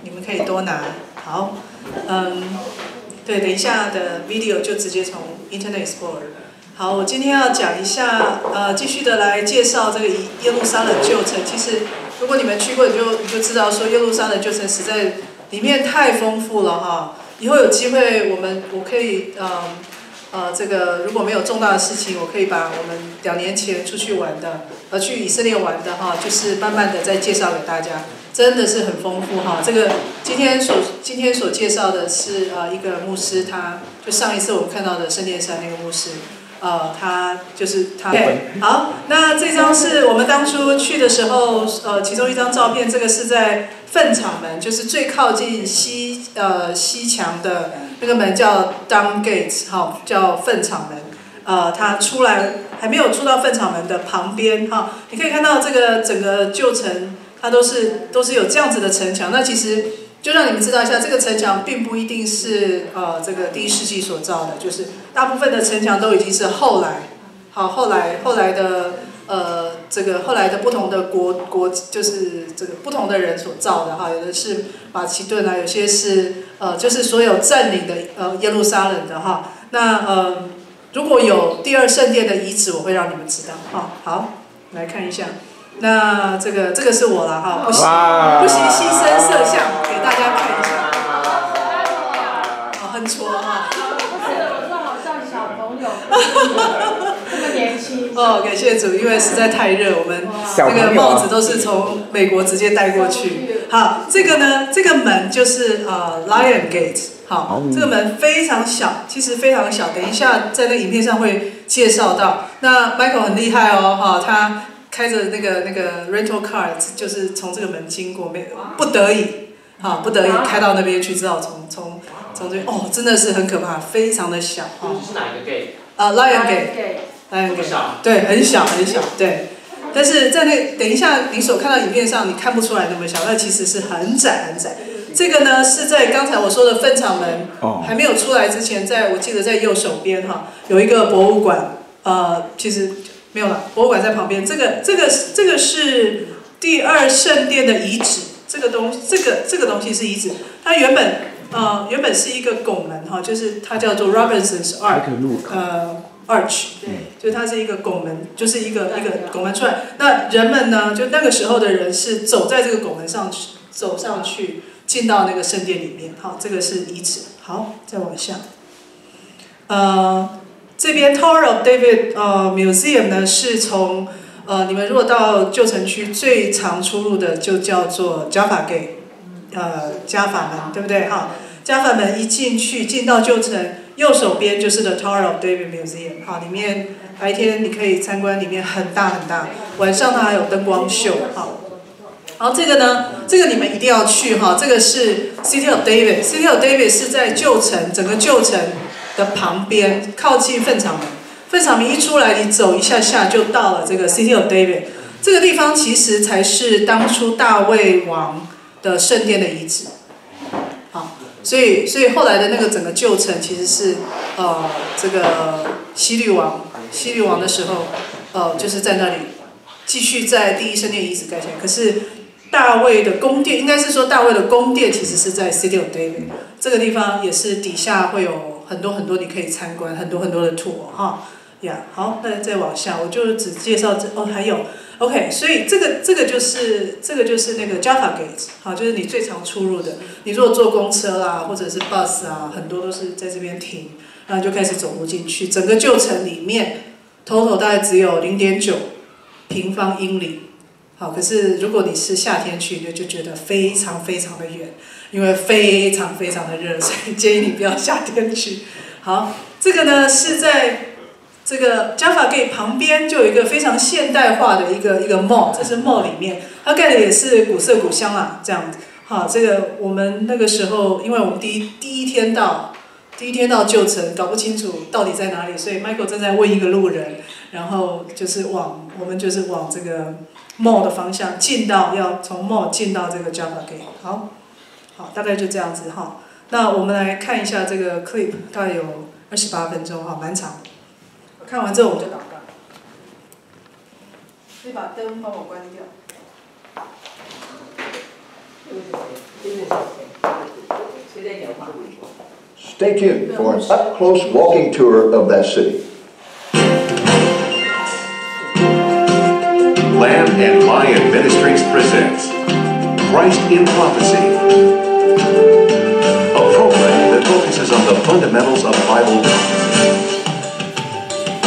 你们可以多拿。好，对，等一下的 video 就直接从 Internet Explorer。好，我今天要讲一下，继续的来介绍这个耶路撒冷旧城。其实，如果你们去过，你就知道说耶路撒冷旧城实在里面太丰富了哈。以后有机会我可以这个如果没有重大的事情，我可以把我们2年前出去玩的，去以色列玩的哈，就是慢慢的再介绍给大家，真的是很丰富哈。这个今天所介绍的是一个牧师，他就上一次我们看到的圣殿山那个牧师。他就是他。好，那这张是我们当初去的时候，其中一张照片，这个是在粪场门，就是最靠近西墙的那个门叫 Dung Gate， 好，叫粪场门。它出来还没有出到粪场门的旁边哈，你可以看到这个整个旧城，它都是有这样子的城墙。那其实就让你们知道一下，这个城墙并不一定是这个第1世纪所造的，就是大部分的城墙都已经是后来的这个后来的不同的国就是这个不同的人所造的哈，有的是马其顿啊，有些是就是所有占领的耶路撒冷的哈。那如果有第2圣殿的遗址，我会让你们知道哈。好，来看一下。那这个是我了哈，不惜牺牲摄像给大家看一下，很挫哈。我说好像小朋友，这么年轻。感谢主，因为实在太热，我们这个帽子都是从美国直接带过去。好，这个呢，这个门就是Lion Gate， 好，这个门非常小，其实非常小，等一下在那影片上会介绍到。那 Michael 很厉害哦，哈，他开着那个 rental car， 就是从这个门经过，不得已开到那边去，只好从这边，真的是很可怕，非常的小。是哪一个 gate？ Lion Gate， 对，很小，对。但是在等一下你所看到影片上，你看不出来那么小，那其实是很窄。这个呢是在刚才我说的粪场门还没有出来之前，我记得在右手边哈有一个博物馆，其实没有了，博物馆在旁边。这个是第2圣殿的遗址，这个东西是遗址，它原本是一个拱门哈，就是它叫做 Robinson's Arch， 就它是一个拱门，就是一个拱门出来。那人们呢，就那个时候的人是走在这个拱门上走上去，进到那个圣殿里面。好，这个是遗址。好，再往下。这边 Tower of David Museum 呢，是从你们如果到旧城区最常出入的就叫做 Jaffa Gate， 加法门，对不对哈？加法门一进到旧城，右手边就是 The Tower of David Museum， 好，里面白天你可以参观，里面很大，晚上它还有灯光秀，好。然后这个呢，这个你们一定要去哈，这个是 City of David，City of David 是在整个旧城的旁边，靠近粪场门。粪场门一出来，你走一下就到了这个 City of David。这个地方其实才是当初大卫王的圣殿的遗址。好，所以后来的那个整个旧城其实是这个希律王的时候，就是在那里继续在第1圣殿遗址盖起来。可是大卫的宫殿，应该是说大卫的宫殿其实是在 City of David 这个地方，也是底下会有很多你可以参观，很多的 tour 哈。好，那再往下，我就只介绍还有 OK， 所以这个就是那个 Jaffa Gate， 好，就是你最常出入的。你如果坐公车啦，或者是 bus 啊，很多都是在这边停，然后就开始走路进去。整个旧城里面 ，total 大概只有0.9平方英里。好，可是如果你是夏天去，你就觉得非常的远，因为非常的热，所以建议你不要夏天去。好，这个呢是在这个 Jaffa Gate 旁边就有一个非常现代化的一个 mall， 这是 mall 里面，它盖的也是古色古香啊，这样子。好，这个我们那个时候，因为我们第一天到旧城，搞不清楚到底在哪里，所以 Michael 正在问一个路人，然后我们就是往这个 mall 的方向要从 mall 进到这个 Jaffa Gate。好，大概就这样子哈。那我们来看一下这个 clip， 大概有28分钟哈，蛮长。看完之后我们就祷告。可以把灯帮我关掉。Stay tuned for an up-close walking tour of that city. Lamb and Lion Ministries presents Christ in Prophecy, a program that focuses on the fundamentals of Bible doctrine,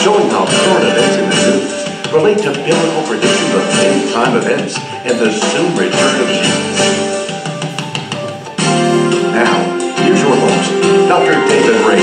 showing how current events in the news relate to biblical predictions of end-time events and the soon return of Jesus. Now, here's your host, Dr. David Ray.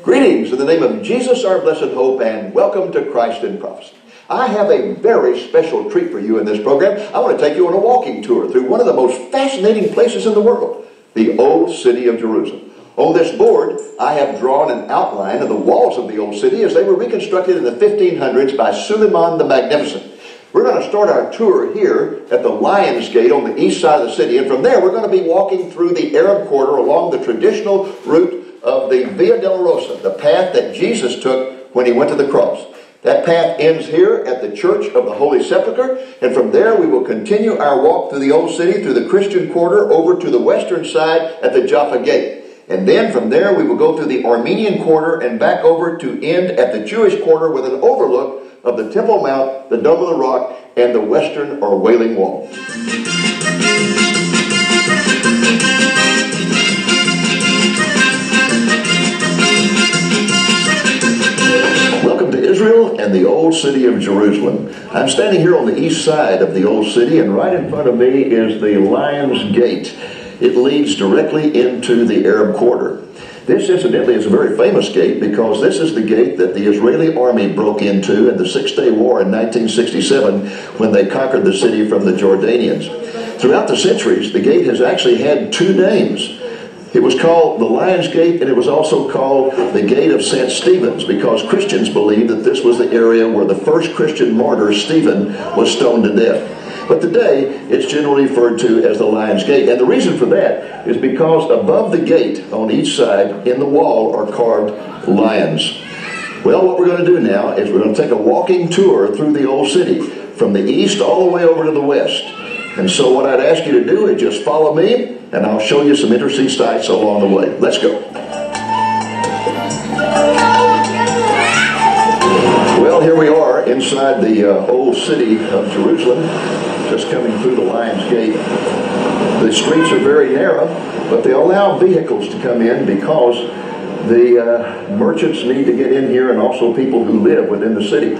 Greetings in the name of Jesus, our blessed hope, and welcome to Christ in Prophecy. I have a very special treat for you in this program. I want to take you on a walking tour through one of the most fascinating places in the world, the old city of Jerusalem. On this board, I have drawn an outline of the walls of the old city as they were reconstructed in the 1500s by Suleiman the Magnificent. We're going to start our tour here at the Lion's Gate on the east side of the city, and from there we're going to be walking through the Arab quarter along the traditional route of the Via Dolorosa, the path that Jesus took when he went to the cross. That path ends here at the Church of the Holy Sepulchre, and from there we will continue our walk through the Old City, through the Christian quarter, over to the western side at the Jaffa Gate. And then from there we will go through the Armenian quarter and back over to end at the Jewish quarter with an overlook of the Temple Mount, the Dome of the Rock, and the Western or Wailing Wall. Welcome to Israel and the old city of Jerusalem. I'm standing here on the east side of the old city, and right in front of me is the Lion's Gate. It leads directly into the Arab quarter. This, incidentally, is a very famous gate because this is the gate that the Israeli army broke into in the Six-Day War in 1967 when they conquered the city from the Jordanians. Throughout the centuries, the gate has actually had two names. It was called the Lion's Gate, and it was also called the Gate of St. Stephen's because Christians believed that this was the area where the first Christian martyr, Stephen, was stoned to death. But today, it's generally referred to as the Lion's Gate. And the reason for that is because above the gate on each side in the wall are carved lions. Well, what we're going to do now is we're going to take a walking tour through the old city from the east all the way over to the west. And so what I'd ask you to do is just follow me, and I'll show you some interesting sights along the way. Let's go. Well, here we are inside the old city of Jerusalem, just coming through the Lion's Gate. The streets are very narrow, but they allow vehicles to come in because the merchants need to get in here and also people who live within the city.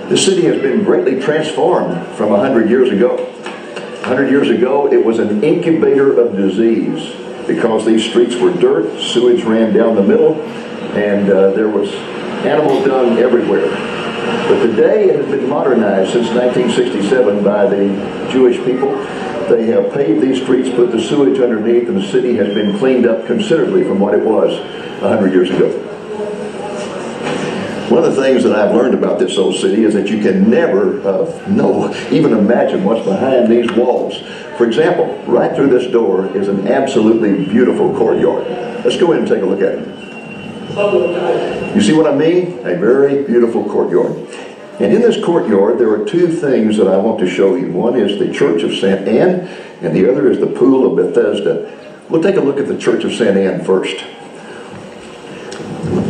The city has been greatly transformed from 100 years ago. 100 years ago, it was an incubator of disease because these streets were dirt, sewage ran down the middle, and there was animal dung everywhere. But today it has been modernized since 1967 by the Jewish people. They have paved these streets, put the sewage underneath, and the city has been cleaned up considerably from what it was 100 years ago. One of the things that I've learned about this old city is that you can never even imagine what's behind these walls. For example, right through this door is an absolutely beautiful courtyard. Let's go in and take a look at it. You see what I mean? A very beautiful courtyard. And in this courtyard, there are two things that I want to show you. One is the Church of St. Anne, and the other is the Pool of Bethesda. We'll take a look at the Church of St. Anne first.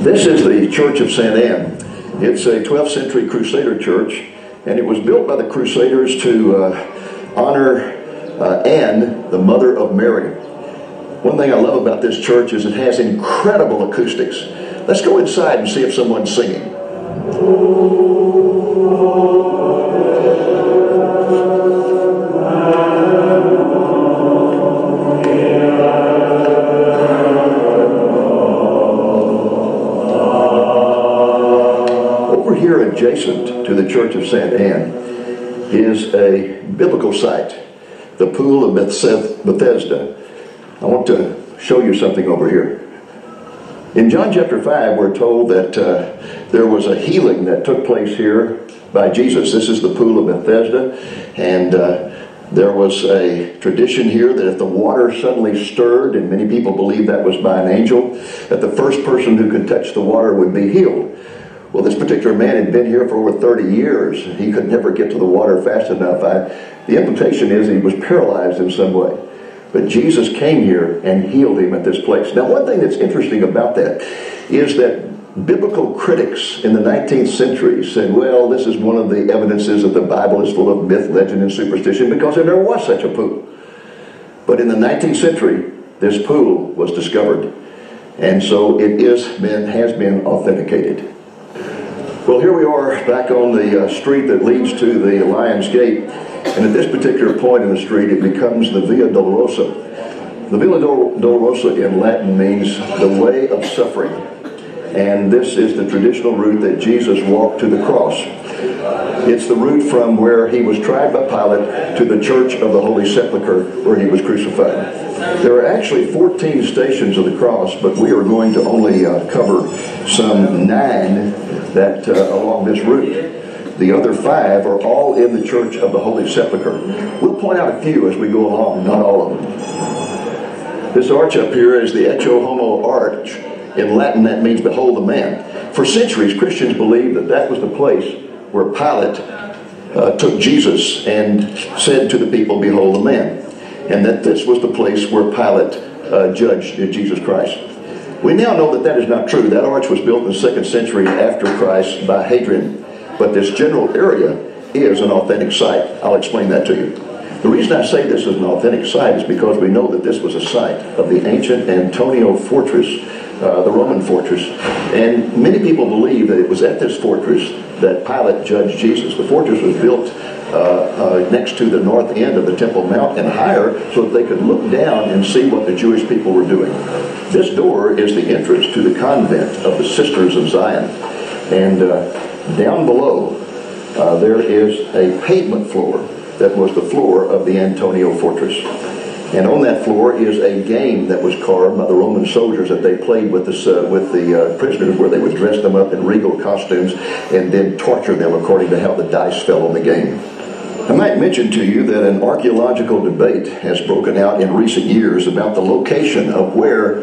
This is the Church of St. Anne. It's a 12th century Crusader church, and it was built by the Crusaders to honor Anne, the mother of Mary. One thing I love about this church is it has incredible acoustics. Let's go inside and see if someone's singing. Over here adjacent to the Church of St. Anne is a biblical site, the Pool of Bethesda. I want to show you something over here. In John chapter 5, we're told that there was a healing that took place here by Jesus. This is the Pool of Bethesda, and there was a tradition here that if the water suddenly stirred, and many people believe that was by an angel, that the first person who could touch the water would be healed. Well, this particular man had been here for over 30 years. He could never get to the water fast enough. The implication is he was paralyzed in some way. But Jesus came here and healed him at this place. Now, one thing that's interesting about that is that biblical critics in the 19th century said, well, this is one of the evidences that the Bible is full of myth, legend, and superstition, because there never was such a pool. But in the 19th century, this pool was discovered. And so it has been authenticated. Well, here we are back on the street that leads to the Lion's Gate. And at this particular point in the street, it becomes the Via Dolorosa. The Via Dolorosa in Latin means the way of suffering. And this is the traditional route that Jesus walked to the cross. It's the route from where he was tried by Pilate to the Church of the Holy Sepulchre, where he was crucified. There are actually 14 stations of the cross, but we are going to only cover some 9 that along this route. The other 5 are all in the Church of the Holy Sepulchre. We'll point out a few as we go along, not all of them. This arch up here is the Ecce Homo arch. In Latin, that means behold the man. For centuries, Christians believed that that was the place where Pilate took Jesus and said to the people, behold the man. And that this was the place where Pilate judged Jesus Christ. We now know that that is not true. That arch was built in the 2nd century after Christ by Hadrian. But this general area is an authentic site. I'll explain that to you. The reason I say this is an authentic site is because we know that this was a site of the ancient Antonio fortress, the Roman fortress. And many people believe that it was at this fortress that Pilate judged Jesus. The fortress was built next to the north end of the Temple Mount and higher so that they could look down and see what the Jewish people were doing. This door is the entrance to the convent of the Sisters of Zion. And down below, there is a pavement floor that was the floor of the Antonio fortress. And on that floor is a game that was carved by the Roman soldiers that they played with the prisoners, where they would dress them up in regal costumes and then torture them according to how the dice fell on the game. I might mention to you that an archaeological debate has broken out in recent years about the location of where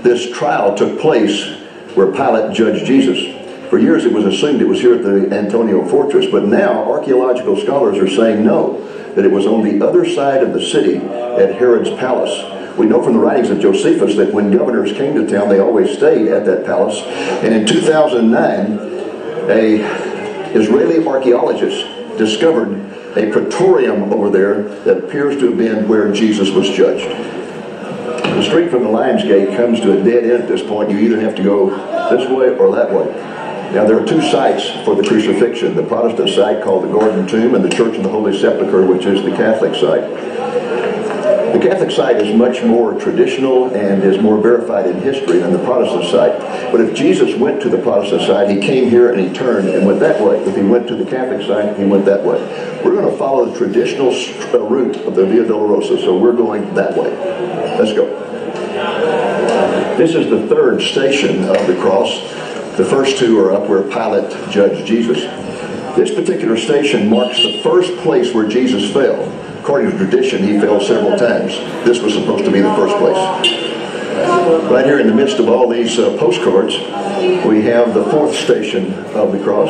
this trial took place, where Pilate judged Jesus. For years it was assumed it was here at the Antonio fortress, but now archaeological scholars are saying no, that it was on the other side of the city at Herod's palace. We know from the writings of Josephus that when governors came to town, they always stayed at that palace. And in 2009, an Israeli archaeologist discovered a praetorium over there that appears to have been where Jesus was judged. The street from the Lion's Gate comes to a dead end at this point. You either have to go this way or that way. Now, there are 2 sites for the crucifixion, the Protestant site called the Garden Tomb and the Church of the Holy Sepulchre, which is the Catholic site. The Catholic site is much more traditional and is more verified in history than the Protestant site. But if Jesus went to the Protestant site, he came here and he turned and went that way. If he went to the Catholic site, he went that way. We're going to follow the traditional route of the Via Dolorosa, so we're going that way. Let's go. This is the 3rd station of the cross. The first 2 are up where Pilate judged Jesus. This particular station marks the first place where Jesus fell. According to tradition, he fell several times. This was supposed to be the first place. Right here in the midst of all these postcards, we have the 4th station of the cross.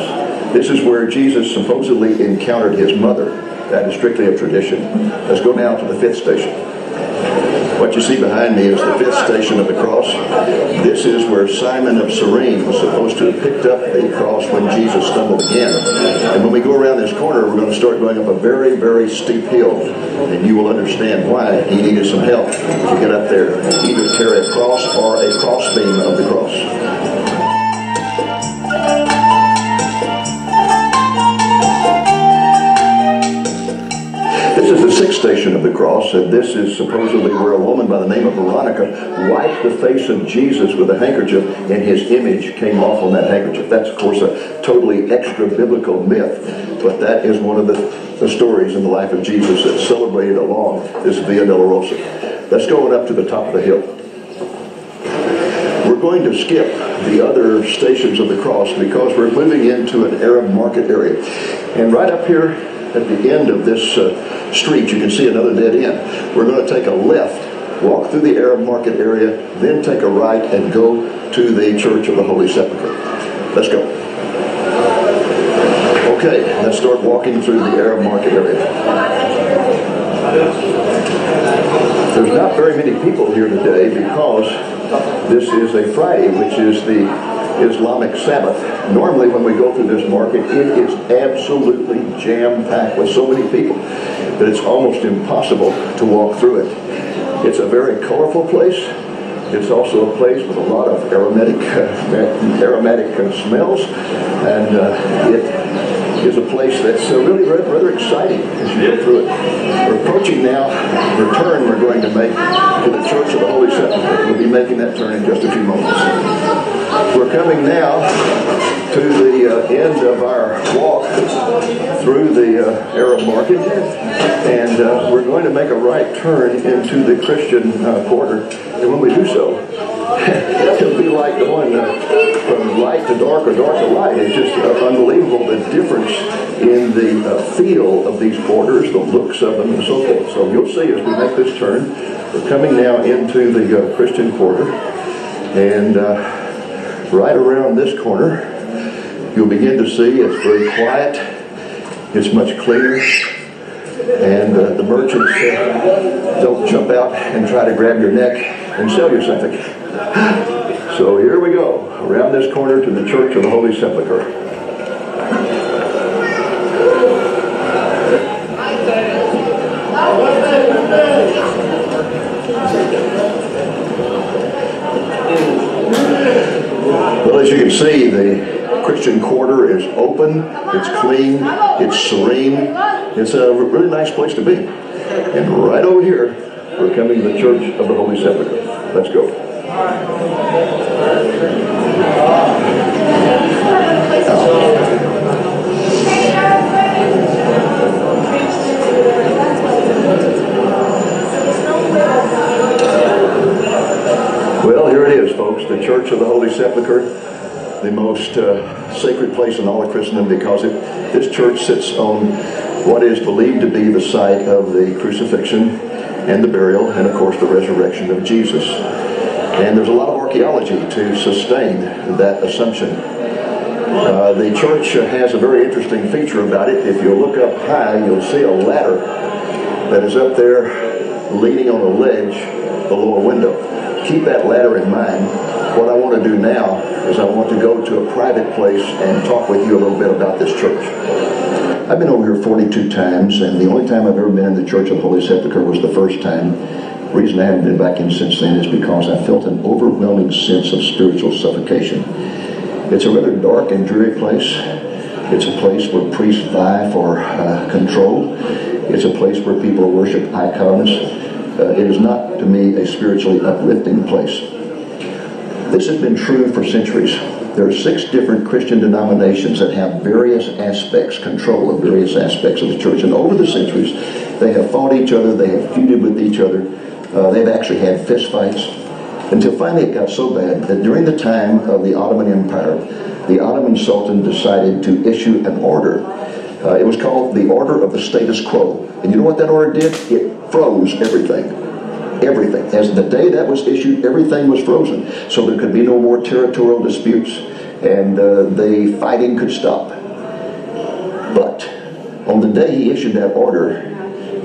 This is where Jesus supposedly encountered his mother. That is strictly a tradition. Let's go now to the 5th station. What you see behind me is the 5th station of the cross. This is where Simon of Cyrene was supposed to have picked up the cross when Jesus stumbled again. And when we go around this corner, we're going to start going up a very, very steep hill. And you will understand why he needed some help to get up there. Either carry a cross or a crossbeam of the cross. This is the 6th station of the cross, and this is supposedly where a woman by the name of Veronica wiped the face of Jesus with a handkerchief, and his image came off on that handkerchief. That's, of course, a totally extra-biblical myth, but that is one of the stories in the life of Jesus that's celebrated along this Via Dolorosa. Let's go on up to the top of the hill. We're going to skip the other stations of the cross because we're moving into an Arab market area. And right up here at the end of this street, you can see another dead end. We're going to take a left, walk through the Arab market area, then take a right and go to the Church of the Holy Sepulchre. Let's go. Okay, let's start walking through the Arab market area. There's not very many people here today because this is a Friday, which is the Islamic Sabbath. Normally when we go through this market, it is absolutely jam-packed with so many people that it's almost impossible to walk through it. It's a very colorful place. It's also a place with a lot of aromatic smells, and it is a place that's really rather exciting as you go through it. We're approaching now the turn we're going to make to the Church of the Holy Sepulchre. We'll be making that turn in just a few moments. We're coming now to the end of our walk through the Arab market, and we're going to make a right turn into the Christian quarter. And when we do so, it'll be like going from light to dark or dark to light. It's just unbelievable the difference in the feel of these quarters, the looks of them, and so forth. So you'll see as we make this turn, we're coming now into the Christian quarter, and right around this corner, you'll begin to see it's very quiet, it's much cleaner, and the merchants don't jump out and try to grab your neck and sell you something. So here we go, around this corner to the Church of the Holy Sepulchre. Well, as you can see, the Christian quarter is open, it's clean, it's serene. It's a really nice place to be. And right over here, we're coming to the Church of the Holy Sepulchre. Let's go. Well, here it is, folks, the Church of the Holy Sepulchre, the most sacred place in all of Christendom, because this church sits on what is believed to be the site of the crucifixion and the burial and, of course, the resurrection of Jesus. And there's a lot of archaeology to sustain that assumption. The church has a very interesting feature about it. If you look up high, you'll see a ladder that is up there leaning on a ledge below a window. Keep that ladder in mind. What I want to do now is I want to go to a private place and talk with you a little bit about this church. I've been over here 42 times, and the only time I've ever been in the Church of the Holy Sepulchre was the first time. The reason I haven't been back in since then is because I felt an overwhelming sense of spiritual suffocation. It's a rather dark and dreary place. It's a place where priests vie for control. It's a place where people worship icons. It is not, to me, a spiritually uplifting place. This has been true for centuries. There are 6 different Christian denominations that have various aspects, control of various aspects of the church. And over the centuries, they have fought each other, they have feuded with each other, they've actually had fist fights, until finally it got so bad that during the time of the Ottoman Empire, the Ottoman Sultan decided to issue an order. It was called the Order of the Status Quo. And you know what that order did? It froze everything. Everything. As the day that was issued, everything was frozen. So there could be no more territorial disputes, and the fighting could stop. But on the day he issued that order,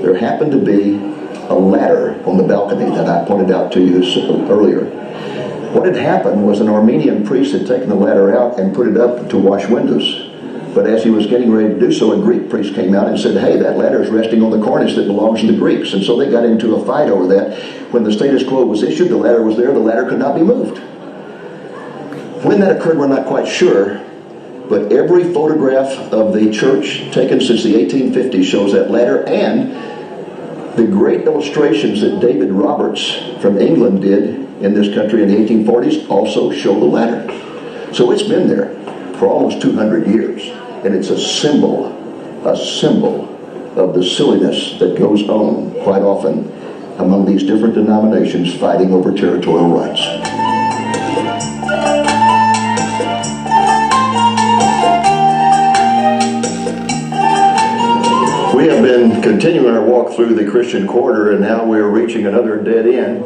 there happened to be a ladder on the balcony that I pointed out to you earlier. What had happened was an Armenian priest had taken the ladder out and put it up to wash windows. But as he was getting ready to do so, a Greek priest came out and said, hey, that ladder is resting on the cornice that belongs to the Greeks. And so they got into a fight over that. When the status quo was issued, the ladder was there, the ladder could not be moved. When that occurred, we're not quite sure, but every photograph of the church taken since the 1850s shows that ladder, and the great illustrations that David Roberts from England did in this country in the 1840s also show the ladder. So it's been there for almost 200 years. And it's a symbol of the silliness that goes on quite often among these different denominations fighting over territorial rights. We have been continuing our walk through the Christian quarter, and now we're reaching another dead end.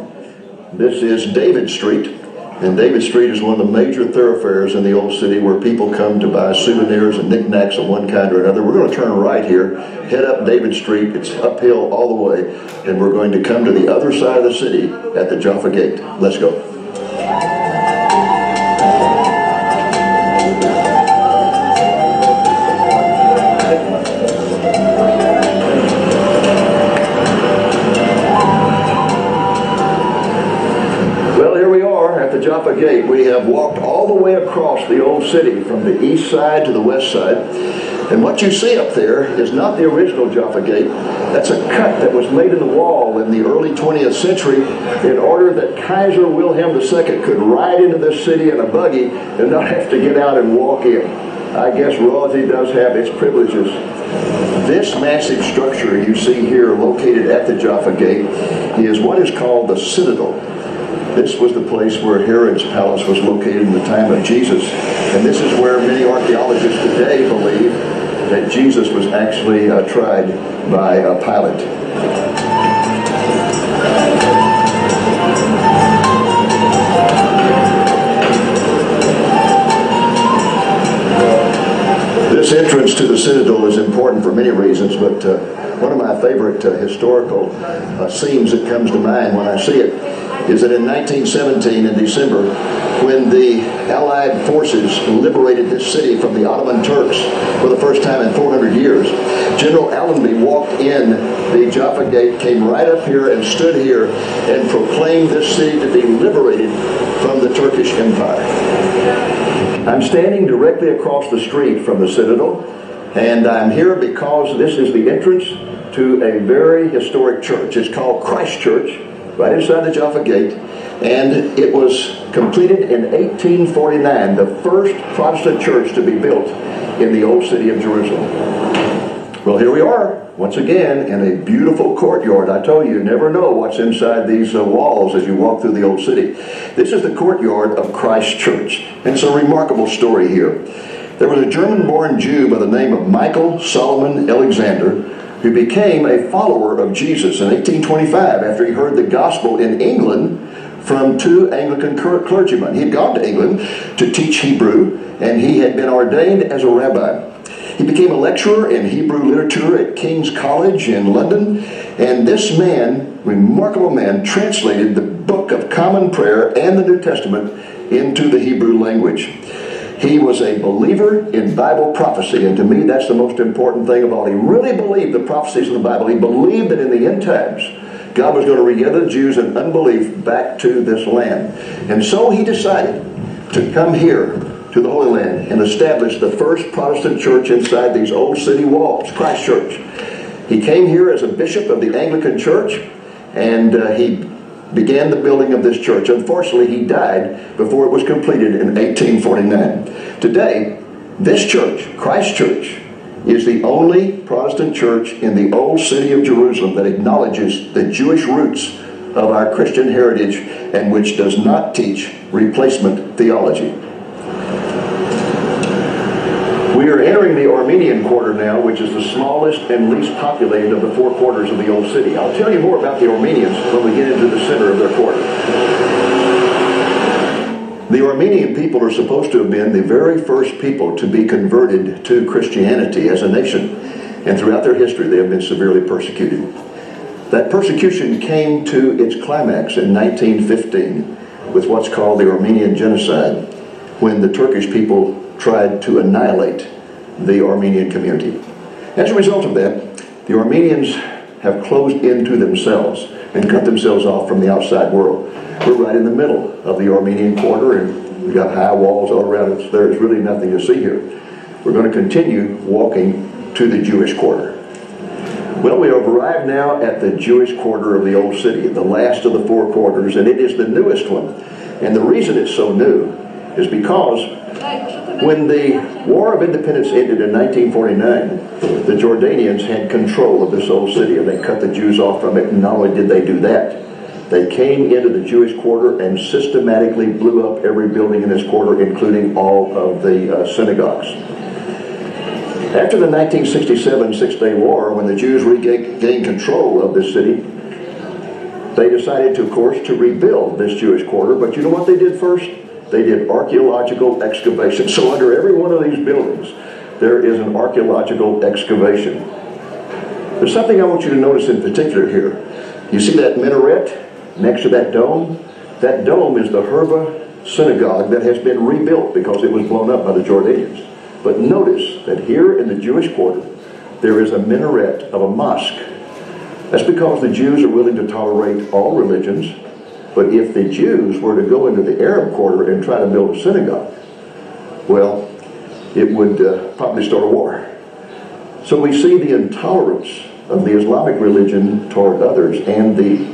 This is David Street, And David Street is one of the major thoroughfares in the old city where people come to buy souvenirs and knickknacks of one kind or another. We're going to turn right here, head up David Street. It's uphill all the way, and we're going to come to the other side of the city at the Jaffa Gate. Let's go. The Jaffa Gate. We have walked all the way across the old city from the east side to the west side, and what you see up there is not the original Jaffa Gate. That's a cut that was made in the wall in the early 20th century in order that Kaiser Wilhelm II could ride into this city in a buggy and not have to get out and walk in. I guess royalty does have its privileges. This massive structure you see here located at the Jaffa Gate is what is called the Citadel. This was the place where Herod's palace was located in the time of Jesus. And this is where many archaeologists today believe that Jesus was actually tried by Pilate. This entrance to the Citadel is important for many reasons, but one of my favorite historical scenes that comes to mind when I see it is that in 1917, in December, when the Allied forces liberated this city from the Ottoman Turks for the first time in 400 years, General Allenby walked in the Jaffa Gate, came right up here and stood here and proclaimed this city to be liberated from the Turkish Empire. I'm standing directly across the street from the Citadel, and I'm here because this is the entrance to a very historic church. It's called Christ Church, right inside the Jaffa Gate, and it was completed in 1849, the first Protestant church to be built in the old city of Jerusalem. Well, here we are, once again, in a beautiful courtyard. I told you never know what's inside these walls as you walk through the old city. This is the courtyard of Christ Church, and it's a remarkable story here. There was a German-born Jew by the name of Michael Solomon Alexander who became a follower of Jesus in 1825 after he heard the gospel in England from two Anglican clergymen. He had gone to England to teach Hebrew, and he had been ordained as a rabbi. He became a lecturer in Hebrew literature at King's College in London, and this man, remarkable man, translated the Book of Common Prayer and the New Testament into the Hebrew language. He was a believer in Bible prophecy, and to me that's the most important thing of all. He really believed the prophecies of the Bible. He believed that in the end times God was going to regather the Jews in unbelief back to this land. And so he decided to come here to the Holy Land and establish the first Protestant church inside these old city walls, Christ Church. He came here as a bishop of the Anglican Church, and he began the building of this church. Unfortunately, he died before it was completed in 1849. Today, this church, Christ Church, is the only Protestant church in the old city of Jerusalem that acknowledges the Jewish roots of our Christian heritage and which does not teach replacement theology. We are entering the Armenian quarter now, which is the smallest and least populated of the four quarters of the old city. I'll tell you more about the Armenians when we get into the center of their quarter. The Armenian people are supposed to have been the very first people to be converted to Christianity as a nation. And throughout their history, they have been severely persecuted. That persecution came to its climax in 1915 with what's called the Armenian Genocide, when the Turkish people tried to annihilate the Armenian community. As a result of that, the Armenians have closed into themselves and cut themselves off from the outside world. We're right in the middle of the Armenian quarter, and we've got high walls all around us. There's really nothing to see here. We're going to continue walking to the Jewish quarter. Well, we have arrived now at the Jewish quarter of the old city, the last of the four quarters, and it is the newest one. And the reason it's so new is because when the War of Independence ended in 1949, the Jordanians had control of this old city, and they cut the Jews off from it. And not only did they do that, they came into the Jewish quarter and systematically blew up every building in this quarter, including all of the synagogues. After the 1967 Six-Day War, when the Jews regained control of this city, They decided, to, of course, to rebuild this Jewish quarter, but you know what they did first? They did archaeological excavation. So under every one of these buildings, there is an archaeological excavation. There's something I want you to notice in particular here. You see that minaret next to that dome? That dome is the Herba synagogue that has been rebuilt because it was blown up by the Jordanians. But notice that here in the Jewish quarter, there is a minaret of a mosque. That's because the Jews are willing to tolerate all religions. But if the Jews were to go into the Arab quarter and try to build a synagogue, well, it would probably start a war. So we see the intolerance of the Islamic religion toward others and the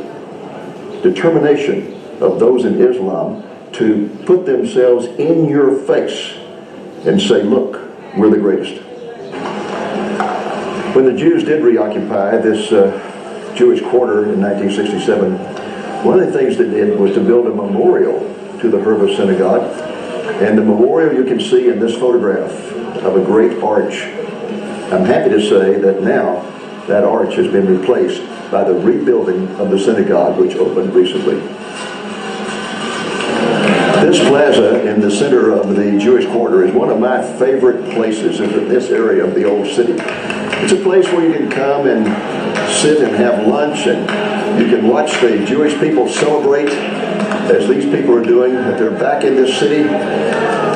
determination of those in Islam to put themselves in your face and say, look, we're the greatest. When the Jews did reoccupy this Jewish quarter in 1967, one of the things they did was to build a memorial to the Herba synagogue. And the memorial you can see in this photograph of a great arch. I'm happy to say that now that arch has been replaced by the rebuilding of the synagogue, which opened recently. This plaza in the center of the Jewish quarter is one of my favorite places in this area of the old city. It's a place where you can come and sit and have lunch, and you can watch the Jewish people celebrate as these people are doing, that they're back in this city.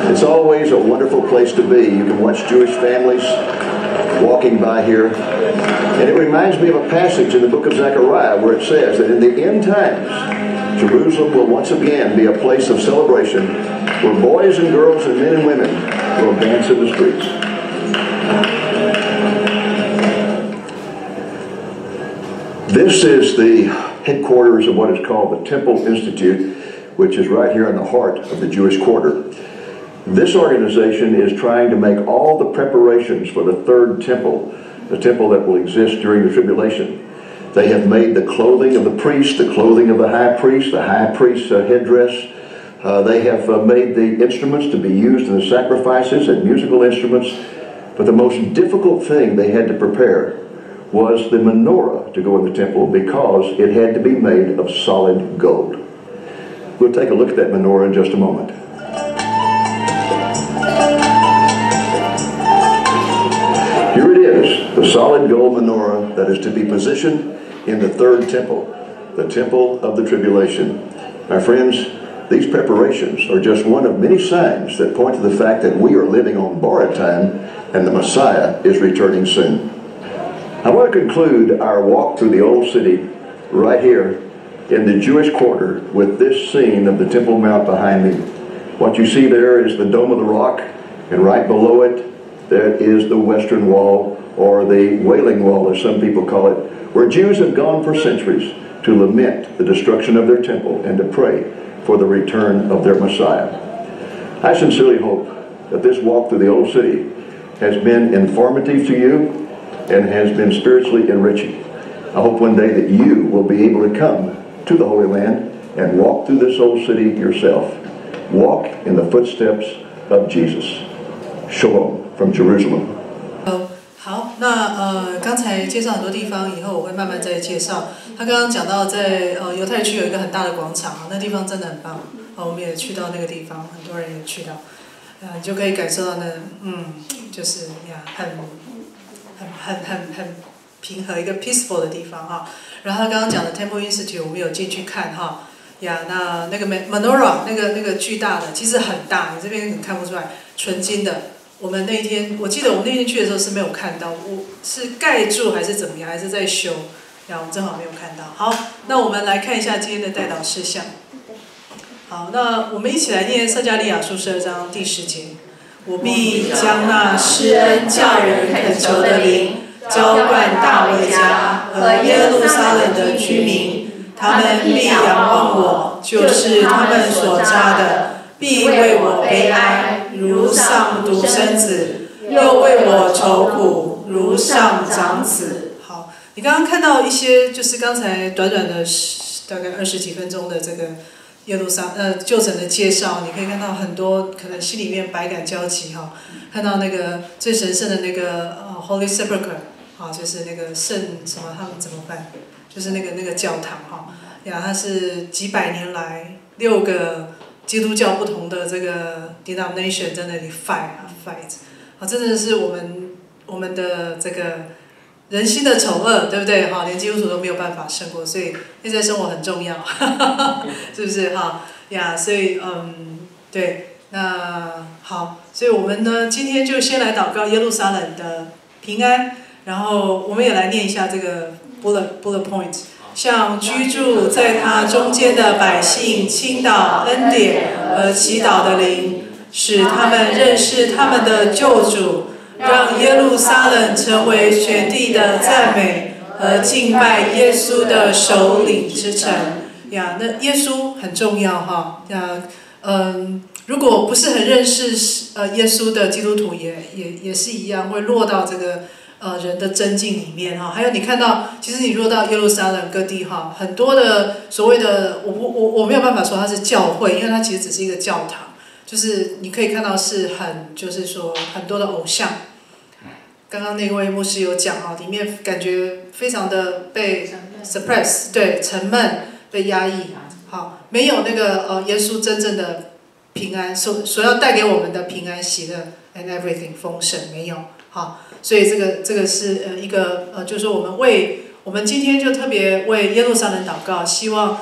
It's always a wonderful place to be. You can watch Jewish families walking by here. And it reminds me of a passage in the book of Zechariah where it says that in the end times, Jerusalem will once again be a place of celebration where boys and girls and men and women will dance in the streets. This is the headquarters of what is called the Temple Institute, which is right here in the heart of the Jewish quarter. This organization is trying to make all the preparations for the third temple, the temple that will exist during the tribulation. They have made the clothing of the priest, the clothing of the high priest's headdress. They have made the instruments to be used in the sacrifices and musical instruments. But the most difficult thing they had to prepare was the menorah to go in the temple because it had to be made of solid gold. We'll take a look at that menorah in just a moment. Here it is, the solid gold menorah that is to be positioned in the third temple, the temple of the tribulation. My friends, these preparations are just one of many signs that point to the fact that we are living on borrowed time and the Messiah is returning soon. I want to conclude our walk through the old city right here in the Jewish quarter with this scene of the Temple Mount behind me. What you see there is the Dome of the Rock, and right below it, there is the Western Wall, or the Wailing Wall as some people call it, where Jews have gone for centuries to lament the destruction of their temple and to pray for the return of their Messiah. I sincerely hope that this walk through the old city has been informative to you and has been spiritually enriching. I hope one day that you will be able to come to the Holy Land and walk through this old city yourself. Walk in the footsteps of Jesus. Shalom from Jerusalem. 好，那刚才介绍很多地方，以后我会慢慢再介绍。他刚刚讲到在犹太区有一个很大的广场，那地方真的很棒。我们也去到那个地方，很多人也去到，你就可以感受到那就是呀很平和一个 peaceful 的地方哈。然后他刚刚讲的 Temple Institute 我们有进去看哈，那个 menorah 那个巨大的，其实很大，你这边可能看不出来，纯金的。我们那天，我记得我们那天去的时候是没有看到，我是盖住还是怎么样，还是在修，我们正好没有看到。好，那我们来看一下今天的代祷事项。好，那我们一起来念撒迦利亚书12章第10节。我必将那施恩叫人恳求的灵浇灌大卫家和耶路撒冷的居民，他们必仰望我，就是他们所扎的，必为我悲哀，如上独生子，又为我愁苦，如上长子。好，你刚刚看到一些，就是刚才短短的大概20几分钟的这个耶路撒旧城的介绍，你可以看到很多可能心里面百感交集哈，看到那个最神圣的那个Holy Sepulchre 啊，就是那个圣什么他们怎么办，就是那个教堂哈呀，它是几百年来6个基督教不同的这个 denomination 在那里 fight， 真的是我们的这个人心的丑恶，对不对？连基督徒都没有办法胜过，所以内在生活很重要，是不是呀？所以对，那好，所以我们呢今天就先来祷告耶路撒冷的平安，然后我们也来念一下这个 bullet point。向居住在他中间的百姓倾倒恩典和祈祷的灵，使他们认识他们的救主，让耶路撒冷成为全地的赞美和敬拜耶稣的首领之城。呀，那耶稣很重要如果不是很认识耶稣的基督徒也是一样，会落到这个人的真境里面还有你看到，其实你落到耶路撒冷各地很多的所谓的我没有办法说它是教会，因为它其实只是一个教堂，就是你可以看到是就是说很多的偶像。刚刚那位牧师有讲里面感觉非常的被 suppress， 对，沉闷，被压抑，没有那个耶稣真正的平安所要带给我们的平安喜乐 and everything 丰盛没有所以这个是一个就是说我们今天就特别为耶路撒冷祷告，希望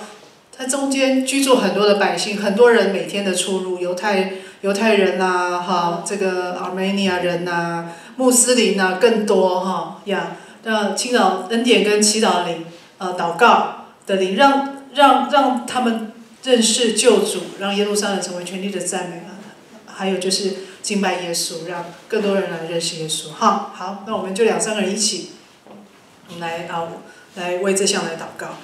它中间居住很多的百姓，很多人每天的出入，犹太人这个 Armenia 人穆斯林更多那倾倒恩典跟祈祷的灵祷告的灵，让他们认识救主，让耶路撒冷成为全地的赞美还有就是敬拜耶稣，让更多人来认识耶稣。好，那我们就2、3个人一起，我们来为这项来祷告。